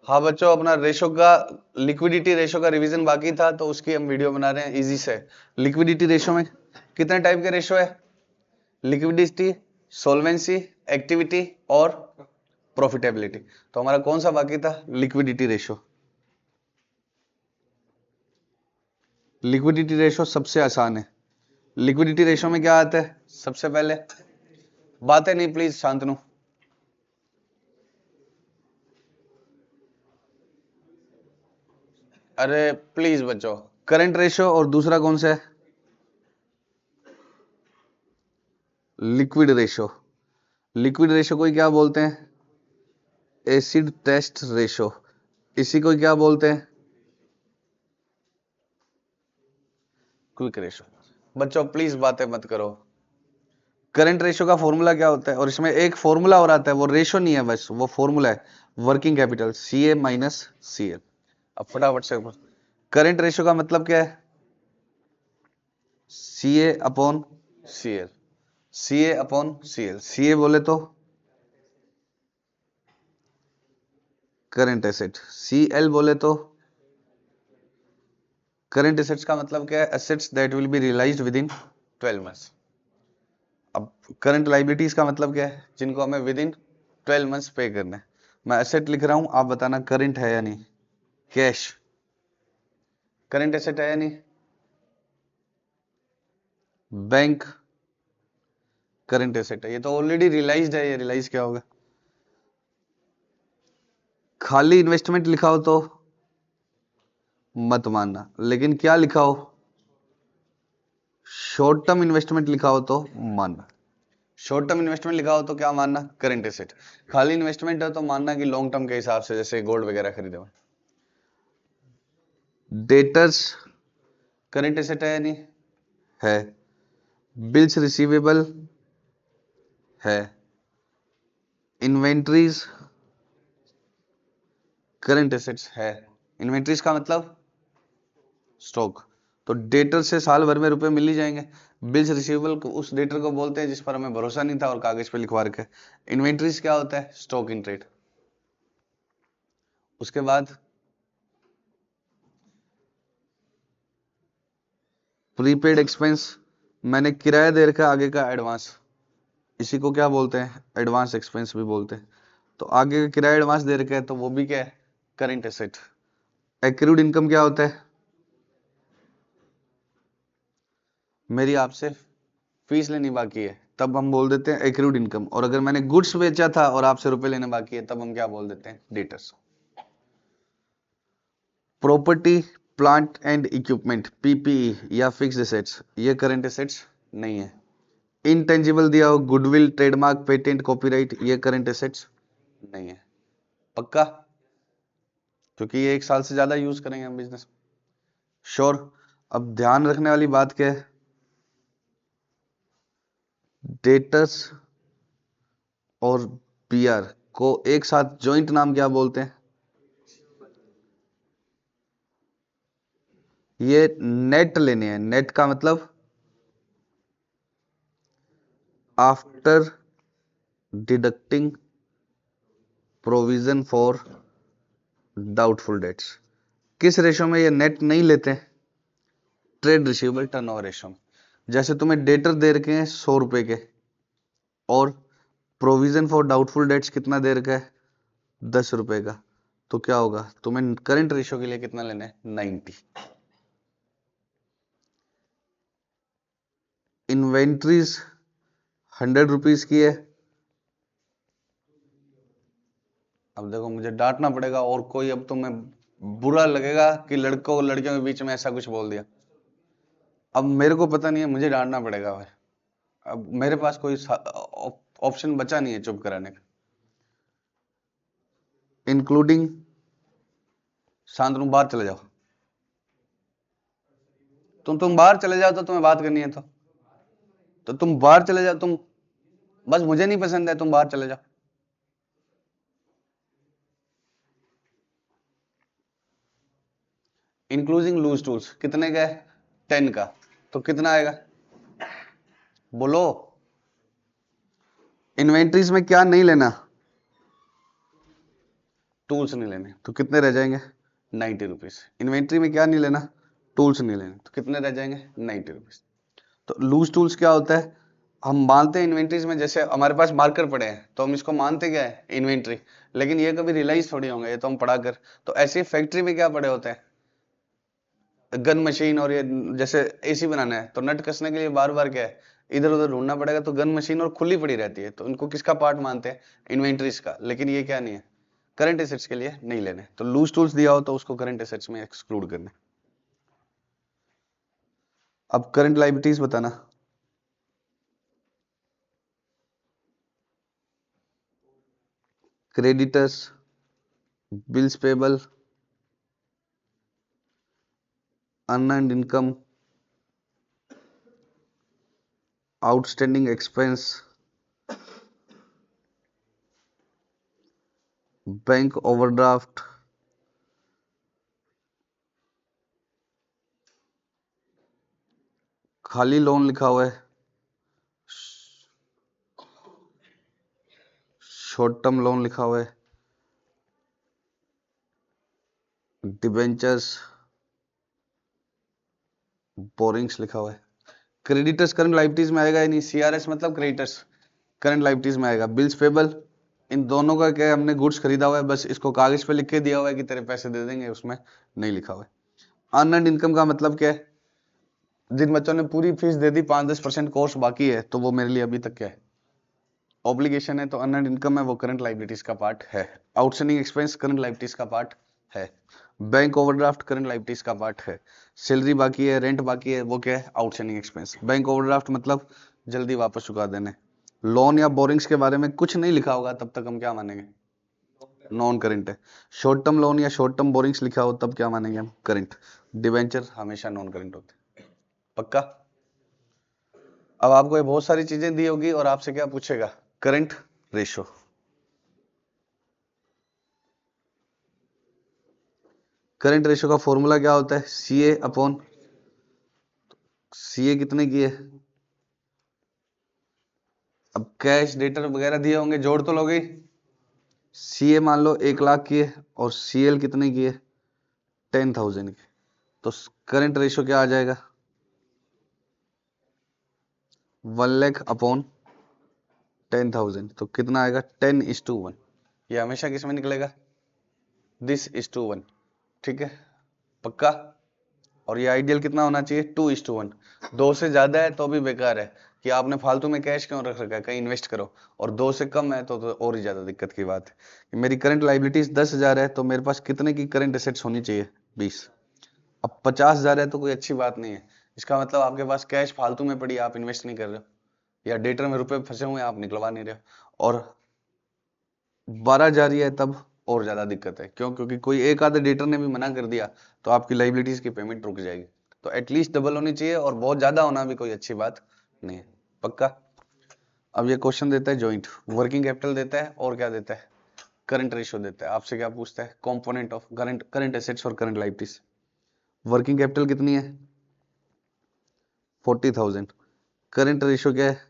हाँ बच्चों, अपना रेशो का लिक्विडिटी रेशो का रिवीजन बाकी था, तो उसकी हम वीडियो बना रहे हैं इजी से। लिक्विडिटी रेशो में कितने टाइप के रेशो है? लिक्विडिटी, सोल्वेंसी, एक्टिविटी और प्रॉफिटेबिलिटी। तो हमारा कौन सा बाकी था? Liquidity ratio. लिक्विडिटी रेशो सबसे आसान है। लिक्विडिटी रेशो में क्या आता है? सबसे पहले बातें नहीं, प्लीज शांतनु। अरे प्लीज बच्चों, करंट रेशो और दूसरा कौन सा है? Liquid ratio. लिक्विड रेशो को क्या बोलते हैं? Acid test ratio. इसी को क्या बोलते हैं? Quick ratio. बच्चों प्लीज बातें मत करो। करंट रेशो का फॉर्मूला क्या होता है? और इसमें एक फॉर्मूला और आता है, वो रेशो नहीं है, बस वो फॉर्मूला है, वर्किंग कैपिटल सी ए माइनस सी एल। अब फटाफट से, करंट रेशो का मतलब क्या है? सी ए अपॉन सी एल। सी ए अपॉन सी एल। सी ए बोले तो करंट एसेट, सी एल बोले तो करंट एसेट्स। का मतलब क्या है? Assets that will be realised within 12 मंथ्स। अब करंट लाइबिलिटीज का मतलब क्या है? जिनको हमें विद इन 12 मंथ्स पे करना है। मैं एसेट लिख रहा हूं, आप बताना करंट है या नहीं। कैश करंट एसेट है या नहीं? बैंक करंट एसेट है। ये तो ऑलरेडी रियलाइज्ड है, ये रियलाइज क्या होगा? खाली इन्वेस्टमेंट लिखा हो तो मत मानना, लेकिन क्या लिखा हो, शॉर्ट टर्म इन्वेस्टमेंट लिखा हो तो मानना। शॉर्ट टर्म इन्वेस्टमेंट लिखा हो तो क्या मानना? Current asset. खाली इन्वेस्टमेंट है तो मानना कि लॉन्ग टर्म के हिसाब से, जैसे गोल्ड वगैरह खरीदे हो। डेटर्स करंट एसेट है या नहीं? है। बिल्स रिसीवेबल है। इन्वेंट्रीज करंट एसेट्स है। इन्वेंट्रीज का मतलब स्टॉक। तो डेटर से साल भर में रुपए मिल ही जाएंगे। बिल्स रिसीवेबल उस डेटर को बोलते हैं जिस पर हमें भरोसा नहीं था और कागज पे लिखवा रखे। इन्वेंट्रीज क्या होता है? Stock in trade. उसके बाद प्रीपेड एक्सपेंस, मैंने किराया दे रखा आगे का एडवांस, इसी को क्या बोलते हैं? एडवांस एक्सपेंस भी बोलते हैं। तो आगे का किराया एडवांस दे रखा है तो वो भी क्या है? Current asset. एक्रूड इनकम क्या होता है? मेरी आपसे फीस लेनी बाकी है तब हम बोल देते हैं एक्रूड इनकम, और अगर मैंने गुड्स बेचा था और आपसे रुपए लेने बाकी है तब हम क्या बोल देते हैं? Debtors. Property plant and equipment PPE या फिक्स्ड एसेट्स, ये करंट एसेट्स नहीं है। इनटेंजिबल दिया हो, गुडविल, ट्रेडमार्क, पेटेंट, कॉपीराइट, ये करंट एसेट्स नहीं है। पक्का? क्योंकि ये 1 साल से ज्यादा यूज करेंगे हम बिजनेस। श्योर। अब ध्यान रखने वाली बात क्या है? डेटर्स और पीआर को एक साथ जॉइंट नाम क्या बोलते हैं? ये नेट लेने हैं। नेट का मतलब after deducting provision for doubtful debts. किस रेशो में ये नेट नहीं लेते हैं? ट्रेड रिसीवेबल टर्नओवर रेशो में। जैसे तुम्हें डेटर दे रखे हैं 100 रुपए के, और प्रोविजन फॉर डाउटफुल डेट्स कितना दे रखा है? 10 रुपए का। तो क्या होगा? तुम्हें करंट रेशो के लिए कितना लेना है? 90। इन्वेंट्रीज 100 रुपीज की है। अब देखो, मुझे डांटना पड़ेगा और कोई, अब तुम्हें बुरा लगेगा कि लड़कों और लड़कियों के बीच में ऐसा कुछ बोल दिया। अब मेरे को पता नहीं है, मुझे डांटना पड़ेगा भाई। अब मेरे पास कोई ऑप्शन बचा नहीं है चुप कराने का। इंक्लूडिंग, शांत रूम, बाहर चले जाओ। तुम बाहर चले जाओ, तो तुम्हें बात करनी है तो तुम बाहर चले जाओ। तुम बस, मुझे नहीं पसंद है, तुम बाहर चले जाओ। इंक्लूडिंग लूज टूल्स कितने का है? 10 का। तो कितना आएगा? बोलो। इन्वेंट्रीज में क्या नहीं लेना? टूल्स नहीं लेने, तो कितने रह जाएंगे 90 रुपीज। इन्वेंट्री में क्या नहीं लेना, टूल्स नहीं लेने, तो कितने रह जाएंगे 90 रुपीज। तो लूज टूल्स क्या होता है, हम मानते हैं इन्वेंट्रीज में, जैसे हमारे पास मार्कर पड़े हैं तो हम इसको मानते क्या है इन्वेंट्री, लेकिन ये कभी रियलाइज थोड़ी होंगे, ये तो हम पढ़ा कर। तो ऐसे फैक्ट्री में क्या पड़े होते हैं, गन मशीन, और ये जैसे एसी बनाना है तो नट कसने के लिए बार बार क्या है इधर उधर ढूंढना पड़ेगा, तो गन मशीन और खुली पड़ी रहती है, तो इनको किसका पार्ट मानते हैं, इन्वेंट्रीज का। लेकिन ये क्या नहीं है, करंट एसेट्स के लिए नहीं लेने। तो लूज टूल्स दिया हो तो उसको करंट एसेट्स में एक्सक्लूड करने। अब करंट लायबिलिटीज बताना। Creditors, bills payable, unearned income, outstanding expense, bank overdraft, खाली लोन लिखा हुआ है, शॉर्ट टर्म लोन लिखा हुआ है, डिबेंचर्स, बोरिंग्स लिखा हुआ है। क्रेडिटर्स करंट लायबिलिटीज में आएगा या नहीं, सीआरएस मतलब क्रेडिटर्स करंट लायबिलिटीज में आएगा। बिल्स पेबल, इन दोनों का क्या है, हमने गुड्स खरीदा हुआ है, बस इसको कागज पे लिख के दिया हुआ है कि तेरे पैसे दे देंगे, उसमें नहीं लिखा हुआ है। अनअर्न्ड इनकम का मतलब क्या है, जिन बच्चों ने पूरी फीस दे दी, 5-10% कोर्स बाकी है, तो वो मेरे लिए अभी तक क्या है ऑब्लिगेशन है, तो अनअर्न्ड इनकम है वो करंट लायबिलिटीज का पार्ट है। आउटस्टैंडिंग एक्सपेंस करंट लायबिलिटीज का पार्ट है। बैंक ओवरड्राफ्ट करंट लायबिलिटीज का पार्ट है। सैलरी बाकी है, रेंट बाकी है, वो क्या है आउटस्टैंडिंग एक्सपेंस। बैंक ओवरड्राफ्ट मतलब जल्दी वापस चुका देने। लोन या बोरिंग्स के बारे में कुछ नहीं लिखा होगा तब तक हम क्या मानेंगे, नॉन करंट है। शॉर्ट टर्म लोन या शॉर्ट टर्म बोरिंग्स लिखा हो तब क्या मानेंगे हम, करंट। डिवेंचर हमेशा नॉन करंट होते हैं। पक्का। अब आपको ये बहुत सारी चीजें दी होगी और आपसे क्या पूछेगा, करंट रेशो। करंट रेशो का फॉर्मूला क्या होता है, सी ए अपॉन, सी ए कितने की है, अब कैश डेटर वगैरह दिए होंगे, जोड़ तो लोगे। सी ए मान लो 1 लाख की है और सी एल कितने की है 10,000 की, तो करंट रेशो क्या आ जाएगा 1 लाख अपॉन 10,000, तो कितना आएगा 10:1। ये हमेशा किस में निकलेगा, this:1। ठीक है, पक्का। और ये आइडियल कितना होना चाहिए 2:1। 2 से ज्यादा है तो भी बेकार है, कि आपने फालतू में कैश क्यों रख रखा है, कहीं इन्वेस्ट करो। और 2 से कम है तो और ही ज्यादा दिक्कत की बात है। कि मेरी करंट लायबिलिटीज 10,000 है तो मेरे पास कितने की करंट एसेट्स होनी चाहिए 20। अब 50,000 है तो कोई अच्छी बात नहीं है, इसका मतलब आपके पास कैश फालतू में पड़ी, आप इन्वेस्ट नहीं कर रहे हो, या डेटर में रुपए फंसे हुए आप निकलवा नहीं रहे हो। और 12 जारी है तब और ज्यादा दिक्कत है, क्यों, क्योंकि कोई एक आधे डेटर ने भी मना कर दिया तो आपकी लाइबिलिटीज की पेमेंट रुक जाएगी। तो एटलीस्ट डबल होनी चाहिए, और बहुत ज्यादा होना भी कोई अच्छी बात नहीं है। पक्का। अब ये क्वेश्चन देता है जॉइंट, वर्किंग कैपिटल देता है और क्या देता है, करंट रेशियो देता है। आपसे क्या पूछता है, कंपोनेंट ऑफ करंट एसेट्स और करंट लाइबिलिटीज। वर्किंग कैपिटल कितनी है 40,000, करंट रेशियो क्या है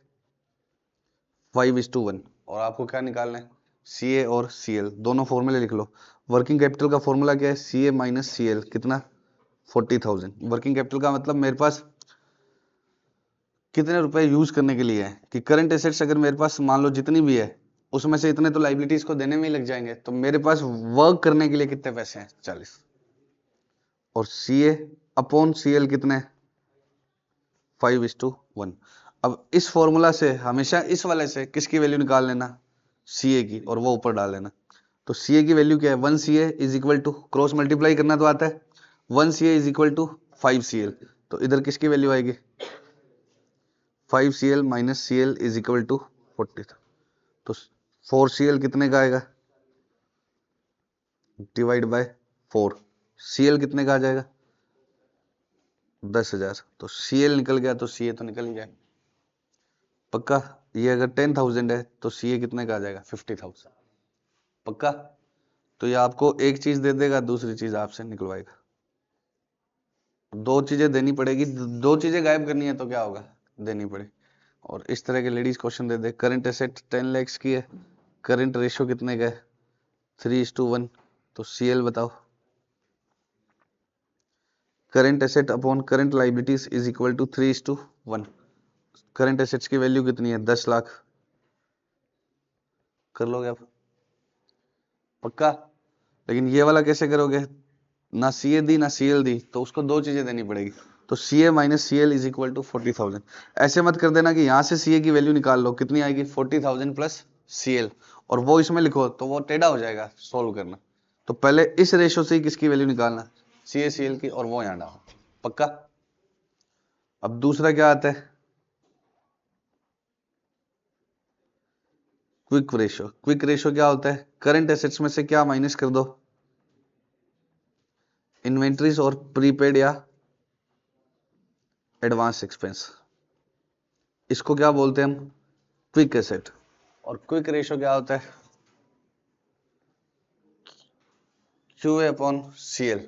5:1, और आपको क्या निकालना है, सी ए और सी एल, दोनों फॉर्मूले लिख लो। वर्किंग कैपिटल का फॉर्मूला क्या है, सी ए माइनस सी एल, कितना 40,000। वर्किंग कैपिटल का मतलब मेरे पास कितने रुपए यूज करने के लिए है, कि करंट एसेट्स अगर मेरे पास मान लो जितनी भी है उसमें से इतने तो लाइबिलिटीज को देने में ही लग जाएंगे, तो मेरे पास वर्क करने के लिए कितने पैसे हैं 40। और सी ए अपॉन सी एल कितने 5:1। अब इस फॉर्मूला से हमेशा इस वाले से किसकी वैल्यू निकाल लेना, सी ए की, और वो ऊपर डाल लेना। तो सी ए की वैल्यू क्या है, 1 C A is equal to, cross multiply करना तो आता है, 1 C A is equal to 5 C L. तो इधर किसकी वैल्यू आएगी 5 C L minus C L is equal to 40। तो 4 सी एल कितने का आएगा, डिवाइड बाय 4, सी एल कितने का आ जाएगा 10,000। तो सी एल निकल गया तो सी ए तो निकल गया। पक्का। ये अगर 10,000 है तो सी ए कितने का आ जाएगा 50,000। पक्का। तो ये आपको एक चीज दे देगा, दूसरी चीज आपसे निकलवाएगा। दो चीजें देनी पड़ेगी, दो चीजें गायब करनी है तो क्या होगा, देनी पड़े। और इस तरह के लेडीज क्वेश्चन दे दे, करंट एसेट 10 लाख की है, करंट रेशियो कितने का है 3:1, तो CL बताओ। Current asset upon current liabilities is equal to 3:1। Current assets की वैल्यू कितनी है? 10 लाख। कर लोगे आप? पक्का? लेकिन ये वाला कैसे करोगे? ना CA दी ना CL दी, तो उसको दो चीजें देनी पड़ेगी। तो CA minus CL is equal to 40,000। ऐसे मत कर देना कि यहां से CA की वैल्यू निकाल लो, कितनी आएगी? 40,000 प्लस CL, और वो इसमें लिखो, तो वो टेढ़ा हो जाएगा सोल्व करना। तो पहले इस रेशो से ही किसकी वैल्यू निकालना? CA CL की, और वो यहां डालो। पक्का? अब दूसरा क्या आता है? Quick ratio. क्विक रेशो क्या होता है? करंट एसेट्स में से क्या माइनस कर दो? इन्वेंट्रीज और प्रीपेड या एडवांस एक्सपेंस। इसको क्या बोलते हैं हम? Quick asset. और क्विक रेशो क्या होता है? QA upon CL।